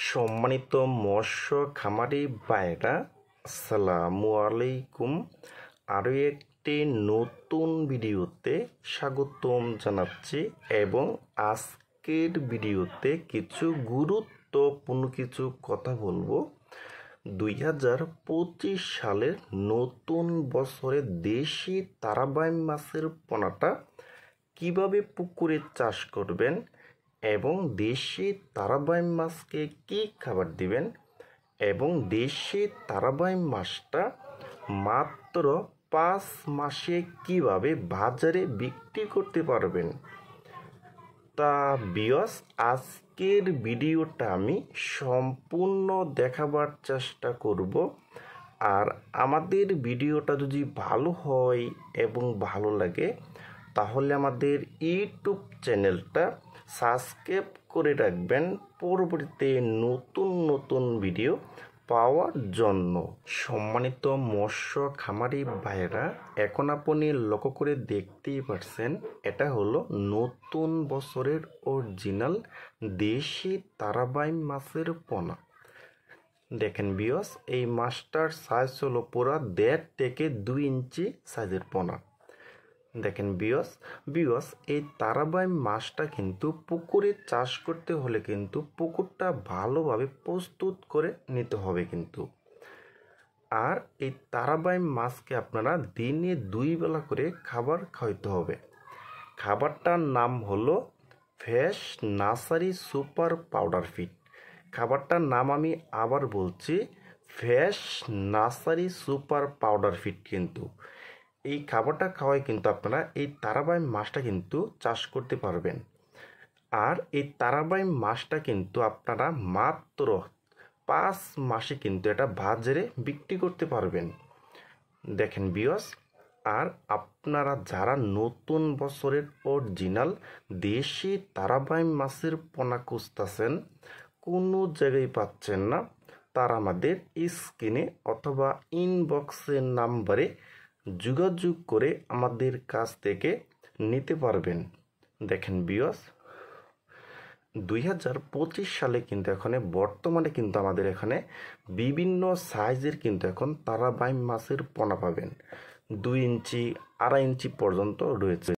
সম্মানিত মৎস্য খামারি ভাইরা, আসসালামু আলাইকুম। আরও একটি নতুন ভিডিওতে স্বাগতম জানাচ্ছি এবং আজকের ভিডিওতে কিছু গুরুত্বপূর্ণ কিছু কথা বলবো। 2025 সালের নতুন বছরে দেশি তারাবাই মাছের পোনাটা কিভাবে পুকুরে চাষ করবেন এবং দেশি তারাবাই মাছকে কি খাবার দিবেন এবং দেশি তারাবাই মাছটা মাত্র 5 মাসে কিভাবে বাজারে বিক্রি করতে পারবেন। তা ভিউয়ার্স, আজকের ভিডিওটা আমি সম্পূর্ণ দেখাবার চেষ্টা করব। আর আমাদের ভিডিওটা যদি ভালো হয় এবং ভালো লাগে তাহলে আমাদের ইউটিউব চ্যানেলটা সাবস্ক্রাইব করে রাখবেন পরবর্তীতে নতুন নতুন ভিডিও পাওয়ার জন্য। সম্মানিত মৎস্য খামারি ভাইরা, এখন আপনি লক্ষ্য করে দেখতেই পারছেন, এটা হলো নতুন বছরের অরিজিনাল দেশি তারাবাই মাছের পোনা। দেখেন ভিউয়ার্স, এই মাছটার সাইজ হলো পুরো 1.5 থেকে 2 ইঞ্চি সাইজের পোনা। দেখেন ভিউয়ার্স, এই তারাবাই মাছটা কিন্তু পুকুরে চাষ করতে হলে কিন্তু পুকুরটা ভালোভাবে প্রস্তুত করে নিতে হবে কিন্তু। আর এই তারাবাই মাছকে আপনারা দিনে 2 বেলা করে খাবার খাওয়াতে হবে। খাবারটার নাম হলো fish nursery super powder feed. খাবারটার নাম আমি আবার বলছি, fish nursery super powder feed. কিন্তু এই খাবারটা খাওয়াই কিন্তু আপনারা এই তারাবাই মাছটা কিন্তু চাষ করতে পারবেন। আর এই তারাবাই মাছটা কিন্তু আপনারা মাত্র 5 মাসে কিন্তু এটা বাজারে বিক্রি করতে পারবেন। দেখেন ভিউয়ার্স, আর আপনারা যারা নতুন বছরের অরিজিনাল দেশি তারাবাই মাছের পোনা খুঁজতেছেন, কোনো জায়গায় পাচ্ছেন না, তারা আমাদের স্ক্রিনে অথবা ইনবক্সের নাম্বারে যোগাযোগ করে আমাদের কাছ থেকে নিতে পারবেন। দেখেন ভিউয়ার্স, 2025 সালে কিন্তু এখানে বর্তমানে কিন্তু আমাদের এখানে বিভিন্ন সাইজের কিন্তু এখন তারাবাই মাছের পোনা পাবেন। 2 ইঞ্চি 2.5 ইঞ্চি পর্যন্ত রয়েছে।